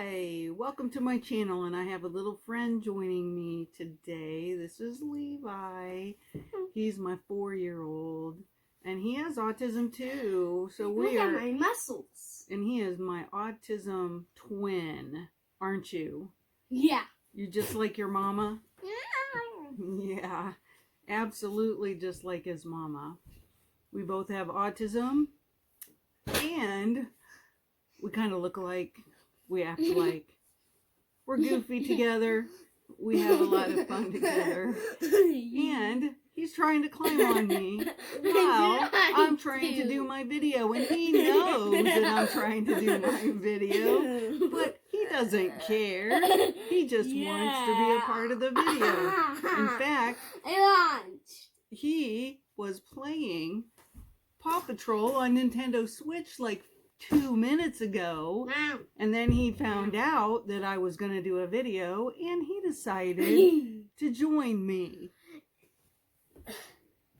Hi, welcome to my channel, and I have a little friend joining me today. This is Levi. He's my 4-year-old, and he has autism too. So Look at my muscles. And he is my autism twin, aren't you? Yeah. You're just like your mama? Yeah, absolutely just like his mama. We both have autism, and we kind of look alike. We act alike. We're goofy together. We have a lot of fun together. And he's trying to climb on me while I'm trying to do my video. And he knows that I'm trying to do my video, but he doesn't care. He just wants to be a part of the video. In fact, he was playing Paw Patrol on Nintendo Switch like 2 minutes ago, and then he found out that I was going to do a video, and he decided to join me.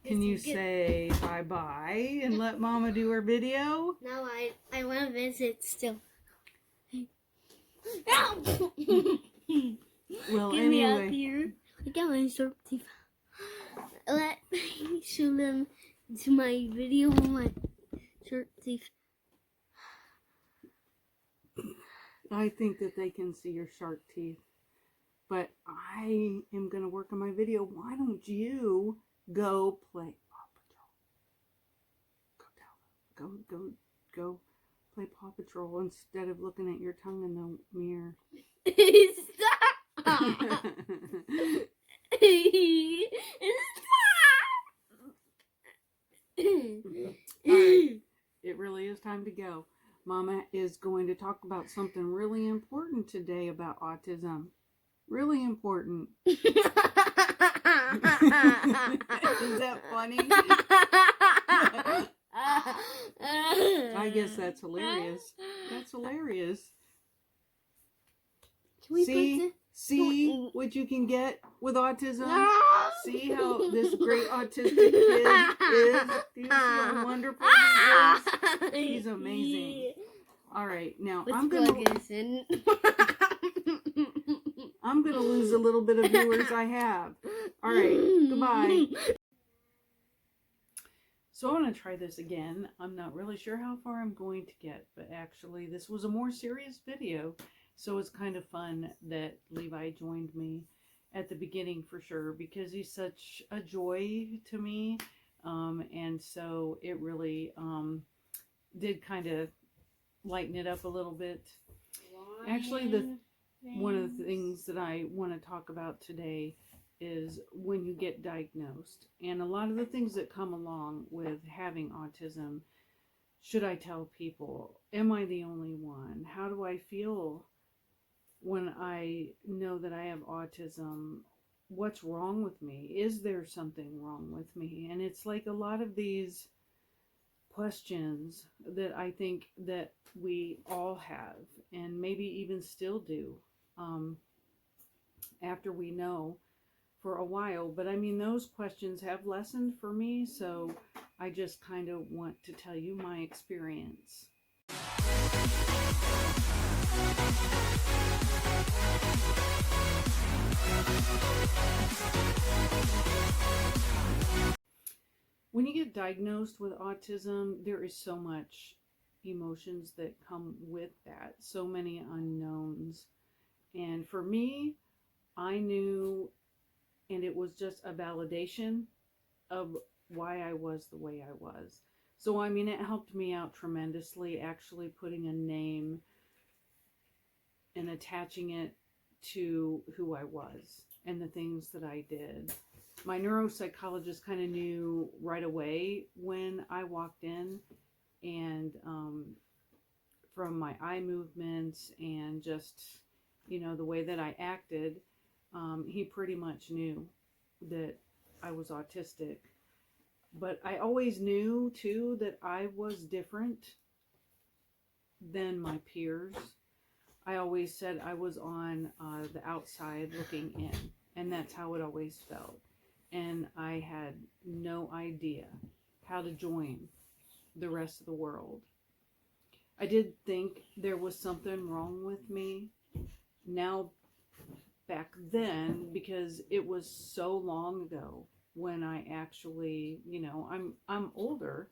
Can you say bye-bye and let Mama do her video? No, I want to visit still. Well, Get anyway. me up here. Look at my sharp teeth. Let me show them to my video with my sharp teeth. I think that they can see your shark teeth, but I am going to work on my video. Why don't you go play Paw Patrol? Go play Paw Patrol instead of looking at your tongue in the mirror. Stop! Alright, it really is time to go. Mama is going to talk about something really important today about autism. Really important. Is that funny? I guess that's hilarious. That's hilarious. See what you can get with autism? See how this great autistic kid is? Do you see how wonderful he is? He's amazing. All right, now I'm gonna lose a little bit of viewers I have. All right, goodbye. So I want to try this again. I'm not really sure how far I'm going to get, but actually this was a more serious video. So it's kind of fun that Levi joined me at the beginning for sure, because he's such a joy to me. And so it really did kind of lighten it up a little bit. Actually, one of the things that I want to talk about today is when you get diagnosed, and a lot of the things that come along with having autism. Should I tell people? Am I the only one? How do I feel when I know that I have autism? What's wrong with me? Is there something wrong with me? And it's like a lot of these questions that I think that we all have, and maybe even still do, after we know for a while. But I mean, those questions have lessened for me, so I just kind of want to tell you my experience. When you get diagnosed with autism, there is so much emotions that come with that, so many unknowns. And for me, I knew, and it was just a validation of why I was the way I was. So, I mean, it helped me out tremendously, actually putting a name and attaching it to who I was and the things that I did. My neuropsychologist kind of knew right away when I walked in, and from my eye movements and just, you know, the way that I acted, he pretty much knew that I was autistic. But I always knew too that I was different than my peers. I always said I was on the outside looking in, and that's how it always felt. And I had no idea how to join the rest of the world. I did think there was something wrong with me now back then, because it was so long ago when I actually, I'm older,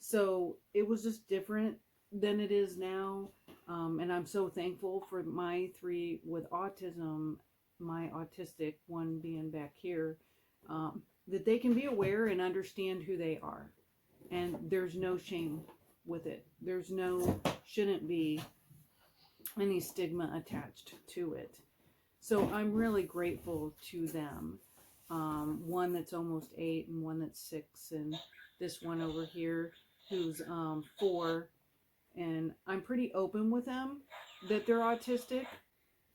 so it was just different than it is now. And I'm so thankful for my three with autism, my autistic one being back here, that they can be aware and understand who they are. And there's no shame with it. There's no, shouldn't be any stigma attached to it. So I'm really grateful to them. One that's almost 8 and one that's 6, and this one over here who's 4. And I'm pretty open with them that they're autistic.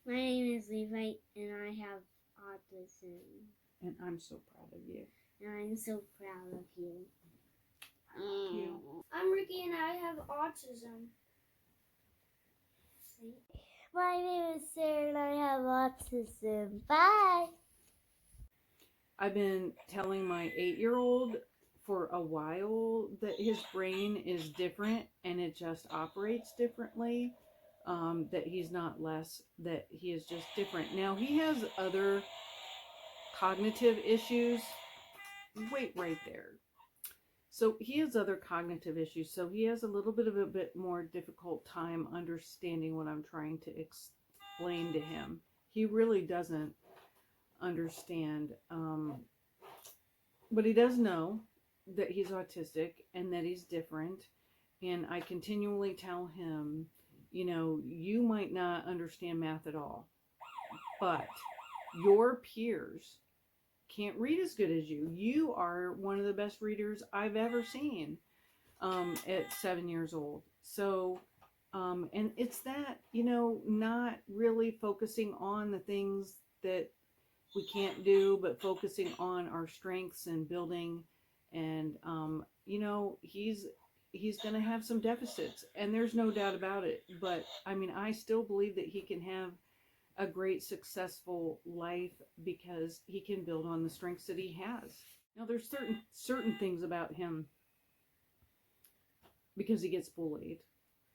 My name is Levi, and I have autism. And I'm so proud of you. And I'm so proud of you. You. I'm Ricky, and I have autism. My name is Sarah, and I have autism. Bye. I've been telling my 8-year-old for a while that his brain is different and it just operates differently. That he's not less, that he is just different. Now, he has other cognitive issues. Wait right there. So he has other cognitive issues. So he has a little bit of a bit more difficult time understanding what I'm trying to explain to him. He really doesn't understand. But he does know that he's autistic and that he's different. And I continually tell him, you might not understand math at all, but your peers can't read as good as you. You are one of the best readers I've ever seen at 7 years old. So, and it's that, not really focusing on the things that we can't do, but focusing on our strengths and building. And, he's going to have some deficits, and there's no doubt about it. But I still believe that he can have a great successful life because he can build on the strengths that he has. Now there's certain things about him, because he gets bullied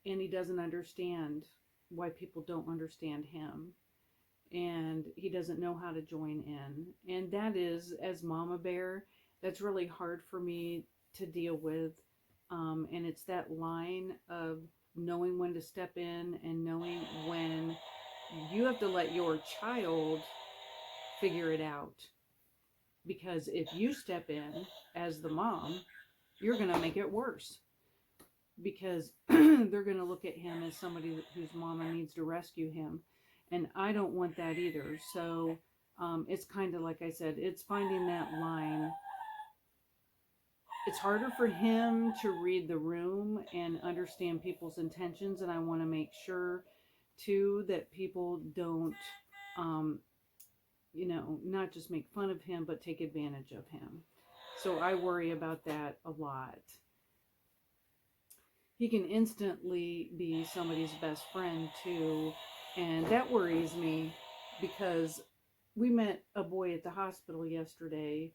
and he doesn't understand why people don't understand him, and he doesn't know how to join in. And that is, as mama bear, that's really hard for me to deal with. And it's that line of knowing when to step in and knowing when you have to let your child figure it out. Because if you step in as the mom, you're going to make it worse. Because they're going to look at him as somebody whose mama needs to rescue him. And I don't want that either. So it's kind of like I said, it's finding that line. It's harder for him to read the room and understand people's intentions. And I want to make sure too that people don't, not just make fun of him, but take advantage of him. So I worry about that a lot. He can instantly be somebody's best friend too, and that worries me, because we met a boy at the hospital yesterday,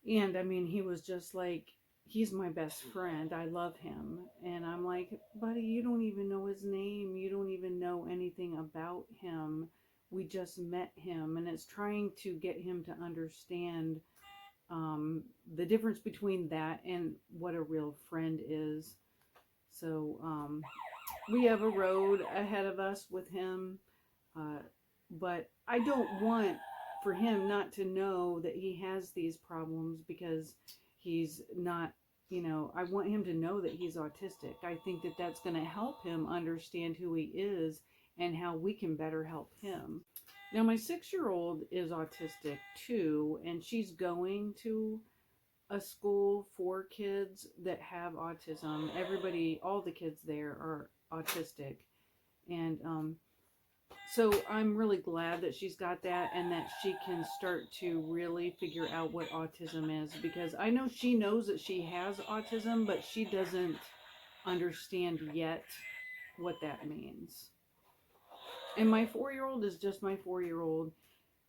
and he was just like, he's my best friend, I love him. And I'm like, buddy, you don't even know his name, you don't even know anything about him, we just met him. And it's trying to get him to understand the difference between that and what a real friend is. So we have a road ahead of us with him, but I don't want for him not to know that he has these problems, because he's not, I want him to know that he's autistic. I think that that's going to help him understand who he is and how we can better help him. Now, my 6-year-old is autistic too, and she's going to a school for kids that have autism. All the kids there are autistic. And so I'm really glad that she's got that, and that she can start to really figure out what autism is, because I know she knows that she has autism, but she doesn't understand yet what that means. And my 4-year-old is just my 4-year-old.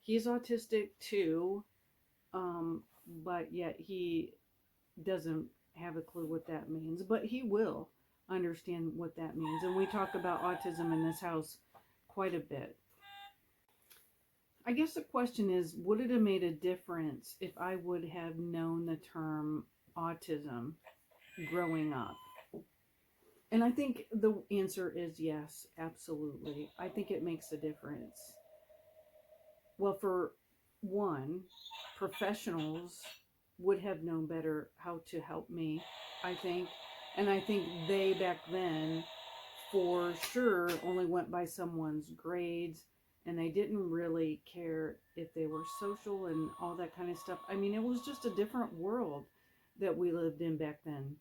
He's autistic too, but yet he doesn't have a clue what that means, but he will. understand what that means. And we talk about autism in this house quite a bit. I guess the question is, would it have made a difference if I would have known the term autism growing up? And I think the answer is yes, absolutely. I think it makes a difference. Well, for one, professionals would have known better how to help me, I think. And I think they back then, for sure, only went by someone's grades, and they didn't really care if they were social and all that kind of stuff. I mean, it was just a different world that we lived in back then.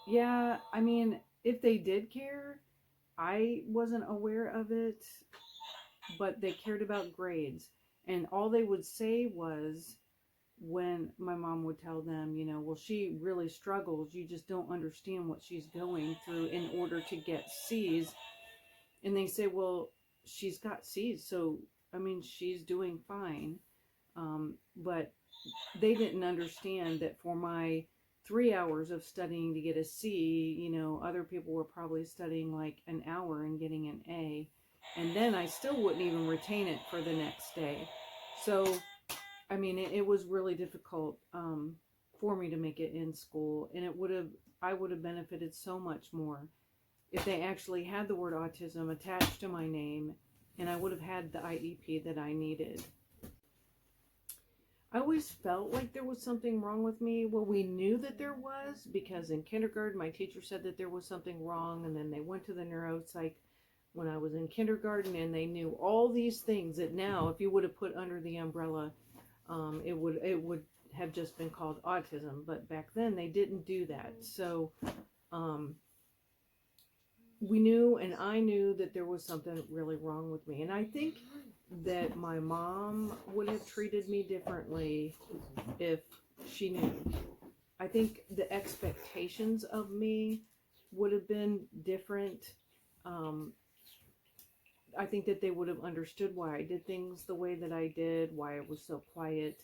Yeah, I mean, if they did care, I wasn't aware of it, but they cared about grades. And all they would say was, when my mom would tell them, well, she really struggles. You just don't understand what she's going through in order to get C's. And they say, well, she's got C's, so, I mean, she's doing fine. But they didn't understand that for my 3 hours of studying to get a C, other people were probably studying like an hour and getting an A. And then I still wouldn't even retain it for the next day. So, I mean, it was really difficult for me to make it in school. And I would have benefited so much more if they actually had the word autism attached to my name, and I would have had the IEP that I needed. I always felt like there was something wrong with me. Well, we knew that there was, because in kindergarten my teacher said that there was something wrong, and then they went to the neuropsych when I was in kindergarten, and they knew all these things that now, if you would have put under the umbrella, it would have just been called autism. But back then they didn't do that. So we knew, and I knew that there was something really wrong with me. And I think that my mom would have treated me differently if she knew. I think the expectations of me would have been different. I think that they would have understood why I did things the way that I did, why I was so quiet.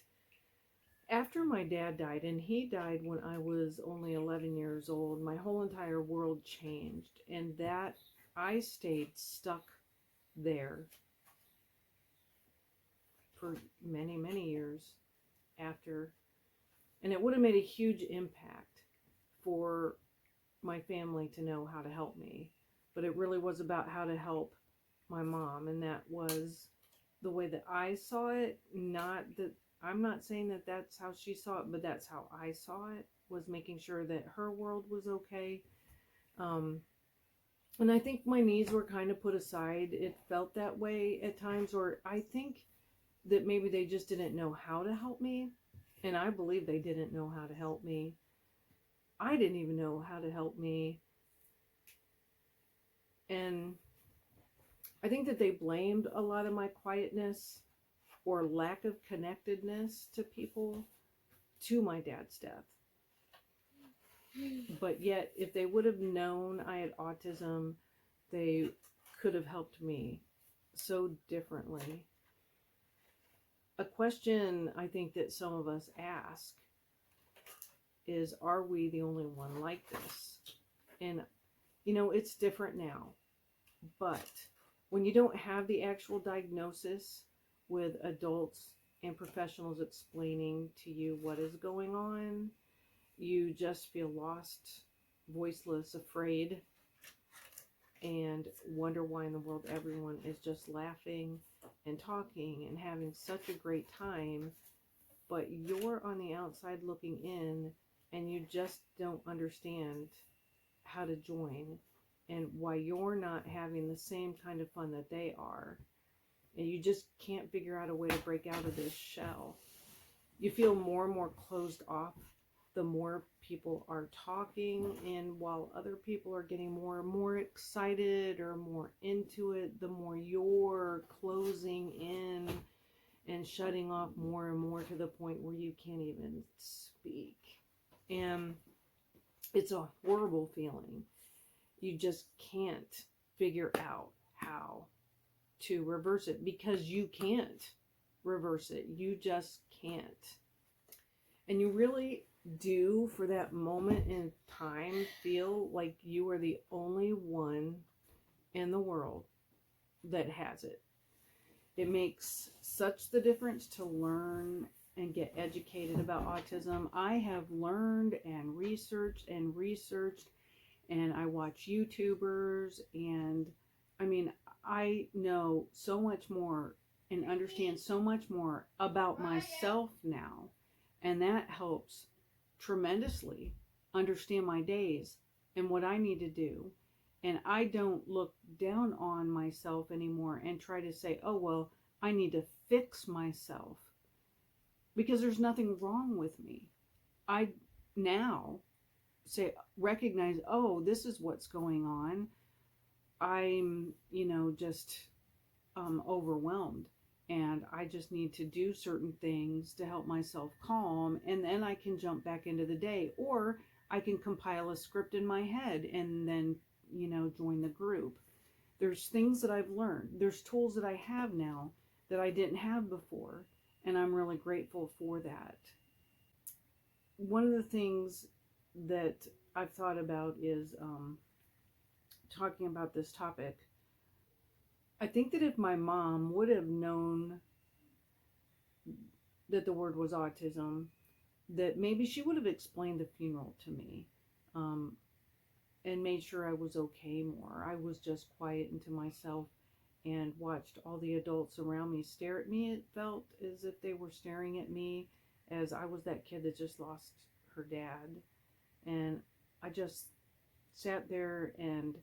After my dad died, and he died when I was only 11 years old, my whole entire world changed. And that I stayed stuck there for many, many years after. And it would have made a huge impact for my family to know how to help me. But it really was about how to help my mom. And that was the way that I saw it. Not that, I'm not saying that that's how she saw it, but that's how I saw it, was making sure that her world was okay. And I think my needs were kind of put aside. It felt that way at times, or I think that maybe they just didn't know how to help me. And I believe they didn't know how to help me. I didn't even know how to help me. And I think that they blamed a lot of my quietness or lack of connectedness to people to my dad's death. But yet, if they would have known I had autism, they could have helped me so differently. A question I think that some of us ask is, are we the only one like this? And, it's different now. But when you don't have the actual diagnosis with adults and professionals explaining to you what is going on, you just feel lost, voiceless, afraid, and wonder why in the world everyone is just laughing and talking and having such a great time, but you're on the outside looking in, and you just don't understand how to join and why you're not having the same kind of fun that they are. And you just can't figure out a way to break out of this shell. You feel more and more closed off the more people are talking, and while other people are getting more and more excited or more into it, the more you're closing in and shutting off more and more, to the point where you can't even speak. And it's a horrible feeling. You just can't figure out how to reverse it, because you can't reverse it. You just can't. And you really do for that moment in time feel like you are the only one in the world that has it. It makes such the difference to learn and get educated about autism. I have learned and researched, and I watch YouTubers, and I mean, I know so much more and understand so much more about myself now, and that helps tremendously understand my days and what I need to do. And I don't look down on myself anymore and try to say, oh, well, I need to fix myself, because there's nothing wrong with me. I now say, recognize, oh, this is what's going on. I'm, just overwhelmed. And I just need to do certain things to help myself calm. And then I can jump back into the day. Or I can compile a script in my head and then, join the group. There's things that I've learned. There's tools that I have now that I didn't have before. And I'm really grateful for that. One of the things that I've thought about is talking about this topic. I think that if my mom would have known that the word was autism, that maybe she would have explained the funeral to me, and made sure I was okay more. I was just quiet into myself and watched all the adults around me stare at me. It felt as if they were staring at me, as I was that kid that just lost her dad. And I just sat there and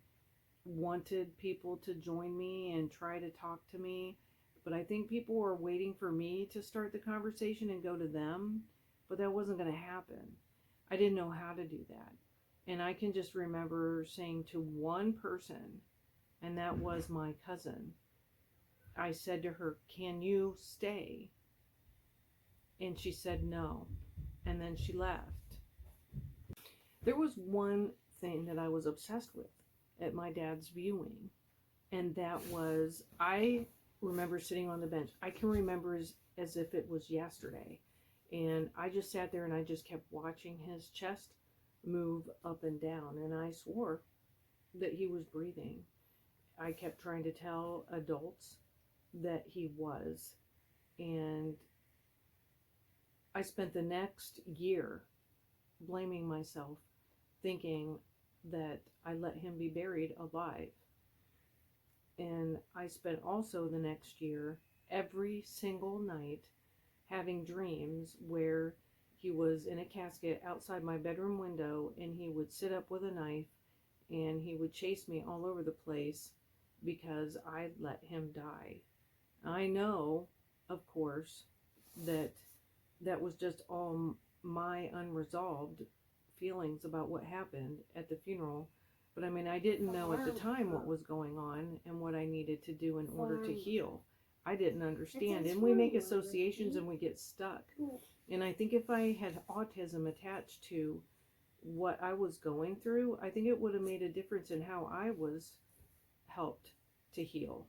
wanted people to join me and try to talk to me. But I think people were waiting for me to start the conversation and go to them. But that wasn't going to happen. I didn't know how to do that. And I can just remember saying to one person, and that was my cousin, I said to her, "Can you stay?" And she said no. And then she left. There was one thing that I was obsessed with at my dad's viewing, and that was, I remember sitting on the bench. I can remember as if it was yesterday, and I just sat there and I just kept watching his chest move up and down, and I swore that he was breathing. I kept trying to tell adults that he was, and I spent the next year blaming myself, thinking that I let him be buried alive. And I spent also the next year every single night having dreams where he was in a casket outside my bedroom window, and he would sit up with a knife and he would chase me all over the place because I'd let him die. I know, of course, that was just all my unresolved feelings about what happened at the funeral. But I mean, I didn't know at the time what was going on and what I needed to do in order to heal. I didn't understand. And we make associations and we get stuck. And I think if I had autism attached to what I was going through, I think it would have made a difference in how I was helped to heal.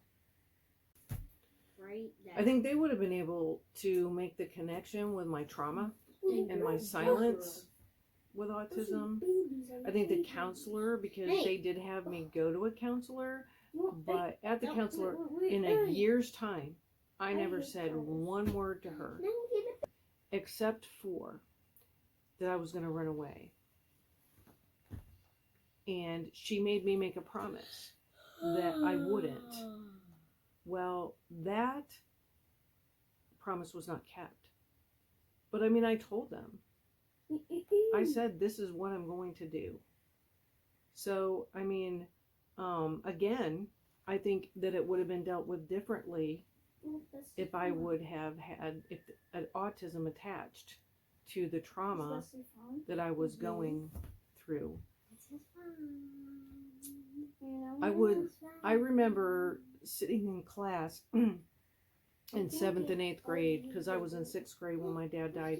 I think they would have been able to make the connection with my trauma and my silence with autism. I think the counselor, because they did have me go to a counselor, but at the counselor, in a year's time, I never said one word to her, except for that I was going to run away. And she made me make a promise that I wouldn't. Well, that promise was not kept. But I mean, I told them. I said, this is what I'm going to do. So, I mean, again, I think that it would have been dealt with differently if I would have had an autism attached to the trauma that I was going through. I remember sitting in class in 7th and 8th grade, because I was in 6th grade when my dad died.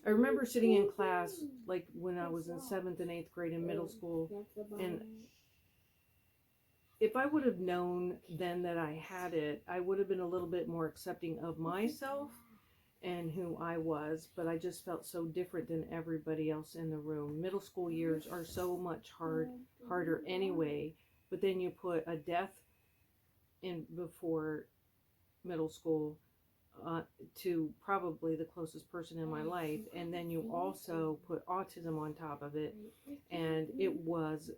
I remember sitting in class, like when I was in 7th and 8th grade in middle school, and if I would have known then that I had it, I would have been a little bit more accepting of myself and who I was, but I just felt so different than everybody else in the room. Middle school years are so much harder anyway, but then you put a death in before middle school, to probably the closest person in my life, and then you also put autism on top of it, and it was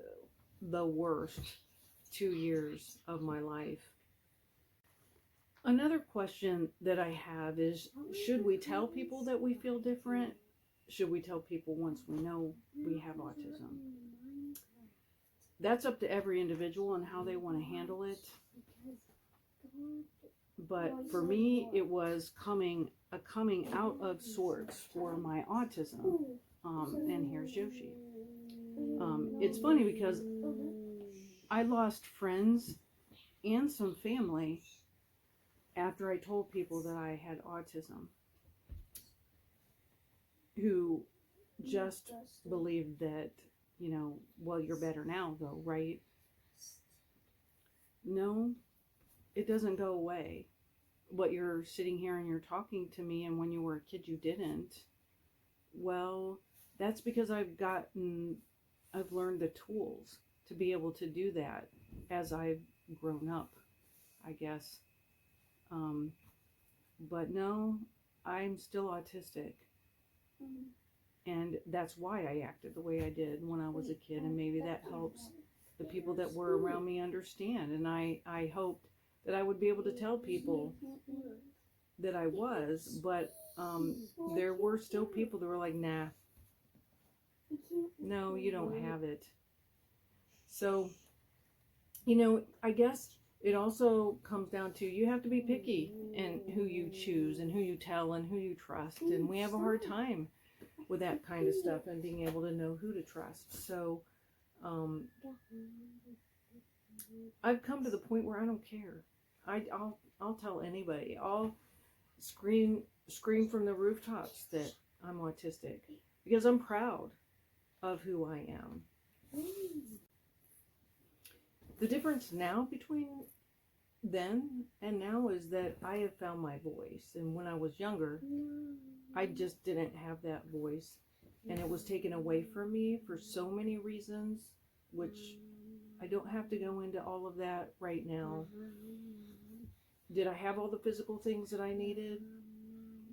the worst 2 years of my life. Another question that I have is, should we tell people that we feel different? Should we tell people once we know we have autism? That's up to every individual and how they want to handle it. But for me, it was a coming out of sorts for my autism. And here's Yoshi. It's funny because I lost friends and some family after I told people that I had autism, who just believed that, well, you're better now though, right? No, it doesn't go away. But you're sitting here and you're talking to me, and when you were a kid you didn't. Well, that's because I've learned the tools to be able to do that as I've grown up, I guess. But no, I'm still autistic. And that's why I acted the way I did when I was a kid, and maybe that helps the people that were around me understand. And I hoped that I would be able to tell people that I was, but there were still people that were like, nah, no, you don't have it. So, I guess it also comes down to, you have to be picky in who you choose and who you tell and who you trust. And we have a hard time with that kind of stuff and being able to know who to trust. So I've come to the point where I don't care. I'll tell anybody. I'll scream from the rooftops that I'm autistic, because I'm proud of who I am. The difference now between then and now is that I have found my voice. And when I was younger, I just didn't have that voice, and it was taken away from me for so many reasons, which I don't have to go into all of that right now. Did I have all the physical things that I needed?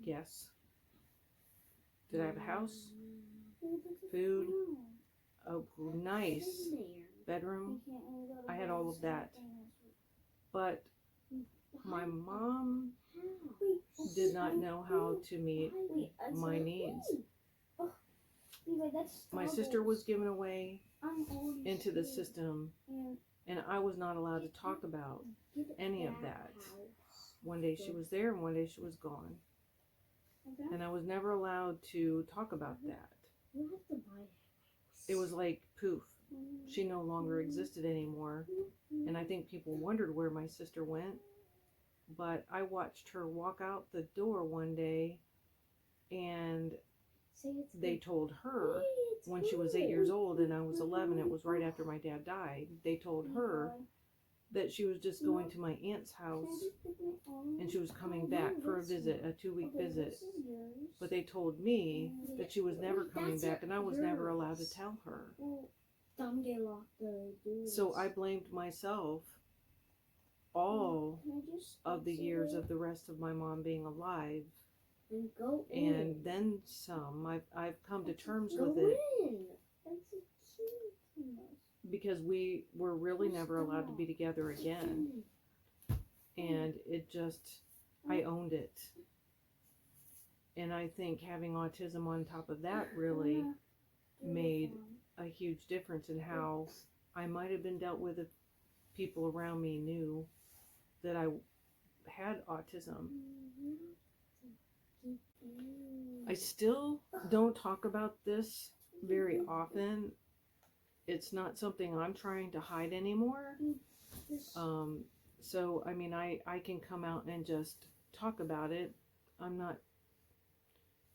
Yes. Did I have a house? Food? A nice bedroom? I had all of that. But my mom did not know how to meet my needs. My sister was given away into the system, and I was not allowed to talk about any of that. One day she was there and one day she was gone. And I was never allowed to talk about that. It was like poof, she no longer existed anymore. And I think people wondered where my sister went. But I watched her walk out the door one day, and they told her when she was 8 years old and I was 11, it was right after my dad died, they told her that she was just going to my aunt's house and she was coming back for a visit, a 2-week visit. But they told me that she was never coming back, and I was never allowed to tell her. So I blamed myself all of the years of the rest of my mom being alive, and then some. I've come to terms with it, because we were really never allowed to be together again, and it just, I owned it. And I think having autism on top of that really made a huge difference in how I might have been dealt with if people around me knew that I had autism. I still don't talk about this very often. It's not something I'm trying to hide anymore. So, I mean, I can come out and just talk about it. I'm not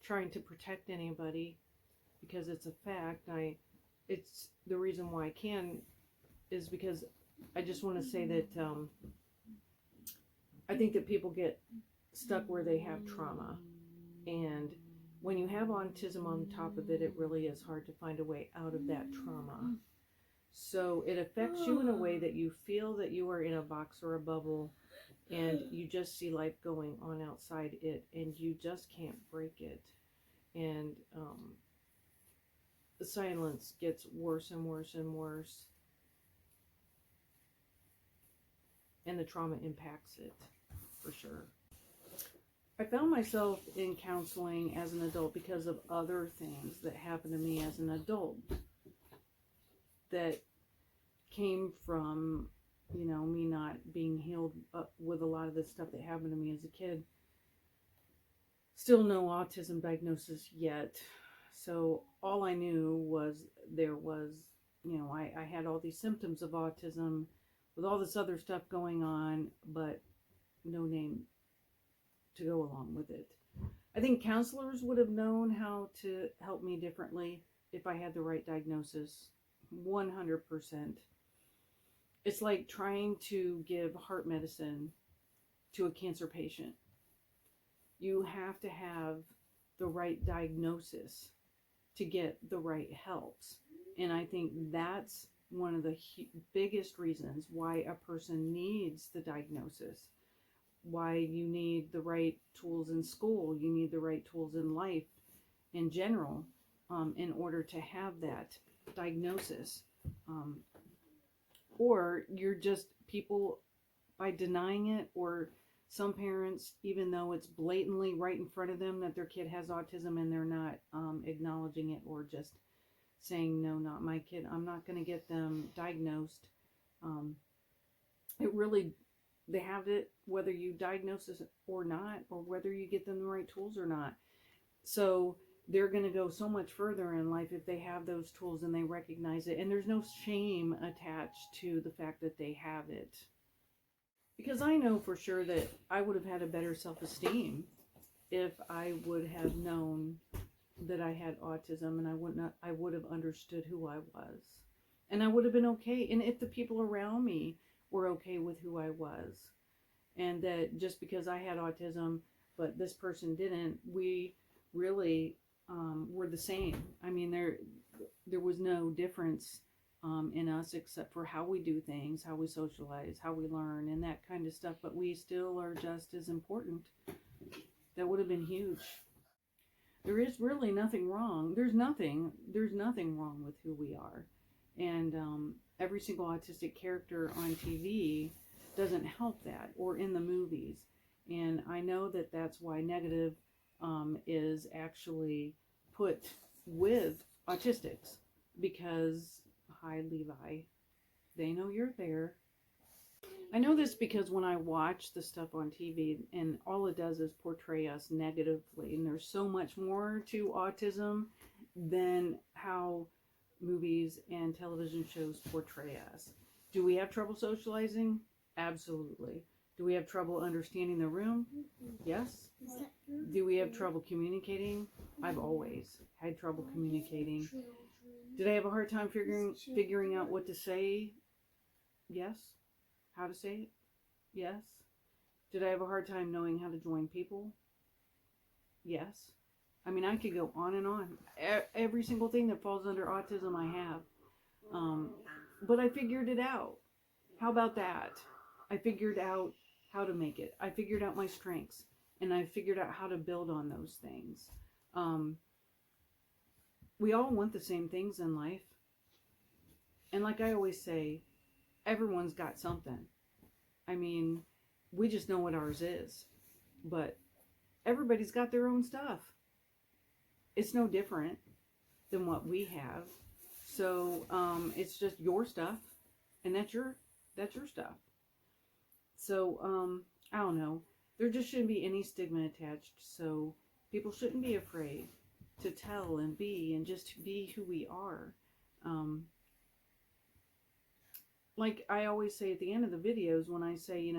trying to protect anybody, because it's a fact. It's the reason why I can is because I just want to say that I think that people get stuck where they have trauma, And when you have autism on top of it, it really is hard to find a way out of that trauma. So it affects you in a way that you feel that you are in a box or a bubble, and you just see life going on outside it, and you just can't break it. And the silence gets worse and worse and worse, and the trauma impacts it for sure. I found myself in counseling as an adult because of other things that happened to me as an adult that came from, me not being healed up with a lot of the stuff that happened to me as a kid. Still no autism diagnosis yet. So all I knew was there was, I had all these symptoms of autism with all this other stuff going on, but no name to go along with it. I think counselors would have known how to help me differently if I had the right diagnosis. 100%. It's like trying to give heart medicine to a cancer patient. You have to have the right diagnosis to get the right helps. And I think that's one of the biggest reasons why a person needs the diagnosis, why you need the right tools in school, you need the right tools in life in general, in order to have that diagnosis. Or you're just people, by denying it, or some parents, even though it's blatantly right in front of them that their kid has autism, and they're not acknowledging it, or just saying, no, not my kid, I'm not going to get them diagnosed. It really, they have it whether you diagnose it or not, or whether you get them the right tools or not. So they're going to go so much further in life if they have those tools and they recognize it. And there's no shame attached to the fact that they have it. Because I know for sure that I would have had a better self-esteem if I would have known that I had autism, and I would have understood who I was. And I would have been okay. And if the people around me were okay with who I was, and that just because I had autism but this person didn't, we really were the same. I mean, there was no difference in us except for how we do things, how we socialize, how we learn, and that kind of stuff. But we still are just as important. That would have been huge. There is really nothing wrong. There's nothing wrong with who we are. And every single autistic character on TV doesn't help that, or in the movies. And I know that that's why negative is actually put with autistics, because, hi Levi, they know you're there. I know this because when I watch the stuff on TV, and all it does is portray us negatively, and there's so much more to autism than how movies and television shows portray us. Do we have trouble socializing? Absolutely. Do we have trouble understanding the room? Yes. Do we have trouble communicating? I've always had trouble communicating. Did I have a hard time figuring out what to say? Yes. How to say it? Yes. Did I have a hard time knowing how to join people? Yes. I mean, I could go on and on. Every single thing that falls under autism I have. But I figured it out. How about that? I figured out how to make it. I figured out my strengths, and I figured out how to build on those things. We all want the same things in life. And like I always say, everyone's got something. I mean, we just know what ours is. But everybody's got their own stuff. It's no different than what we have. So it's just your stuff, and that's your stuff. So I don't know. There just shouldn't be any stigma attached. So people shouldn't be afraid to tell and be, and just be who we are. Like I always say at the end of the videos, when I say,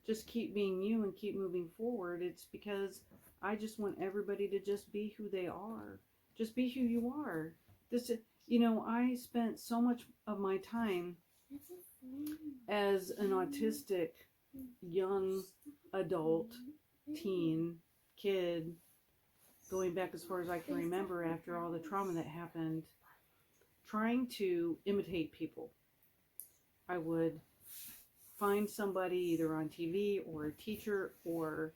just keep being you and keep moving forward, it's because I just want everybody to just be who they are. Just be who you are. I spent so much of my time as an autistic young adult, teen, kid, going back as far as I can remember after all the trauma that happened, trying to imitate people. I would find somebody either on TV or a teacher or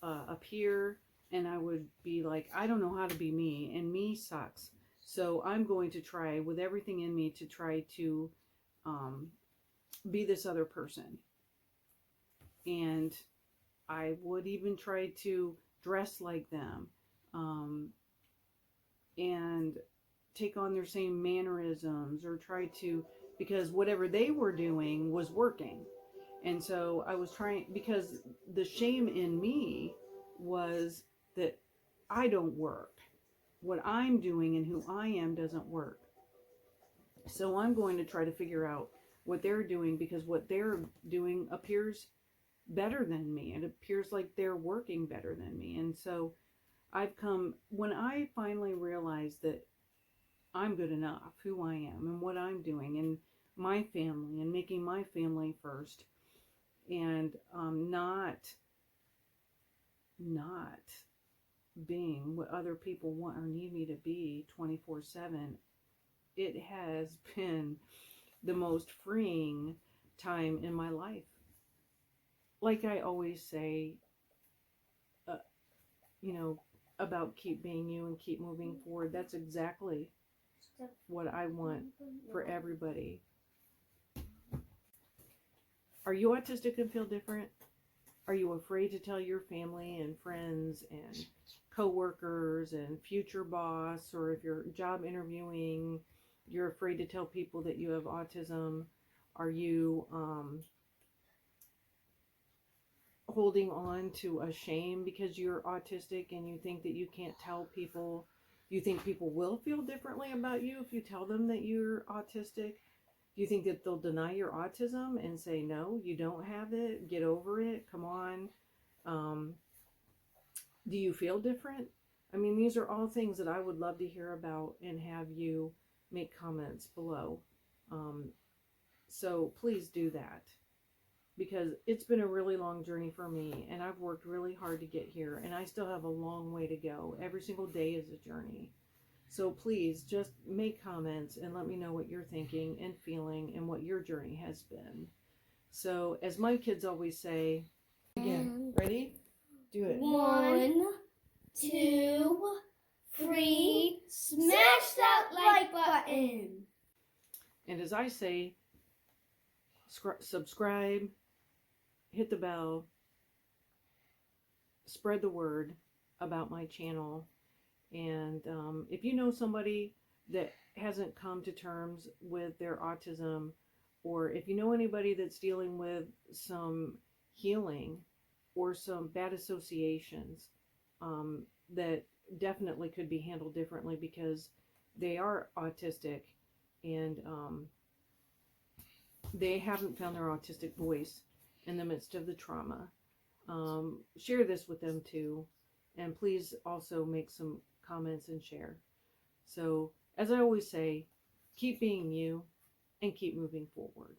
a peer, and I would be like, I don't know how to be me, and me sucks. So I'm going to try with everything in me to try to be this other person. And I would even try to dress like them, and take on their same mannerisms, or try to, because whatever they were doing was working. And so I was trying, because the shame in me was that I don't work. What I'm doing and who I am doesn't work. So I'm going to try to figure out what they're doing, because what they're doing appears better than me. It appears like they're working better than me. And so when I finally realized that I'm good enough, who I am and what I'm doing, and my family, and making my family first, and not being what other people want or need me to be 24/7, it has been the most freeing time in my life. Like I always say, uh, about keep being you and keep moving forward. That's exactly what I want for everybody. Are you autistic and feel different? Are you afraid to tell your family and friends and coworkers and future boss, or if you're job interviewing, you're afraid to tell people that you have autism? Are you holding on to a shame because you're autistic and you think that you can't tell people? Do you think people will feel differently about you if you tell them that you're autistic? Do you think that they'll deny your autism and say, no, you don't have it, get over it, come on? Do you feel different? I mean, these are all things that I would love to hear about and have you make comments below. So please do that, because it's been a really long journey for me, and I've worked really hard to get here, and I still have a long way to go. Every single day is a journey. So please just make comments and let me know what you're thinking and feeling and what your journey has been. So as my kids always say, again, ready? Do it. 1, 2, 3, smash that like button. And as I say, subscribe, hit the bell, spread the word about my channel. And if you know somebody that hasn't come to terms with their autism, or if you know anybody that's dealing with some healing or some bad associations, that definitely could be handled differently because they are autistic, and they haven't found their autistic voice in the midst of the trauma, share this with them too. And please also make some comments and share. So, as I always say, keep being you and keep moving forward.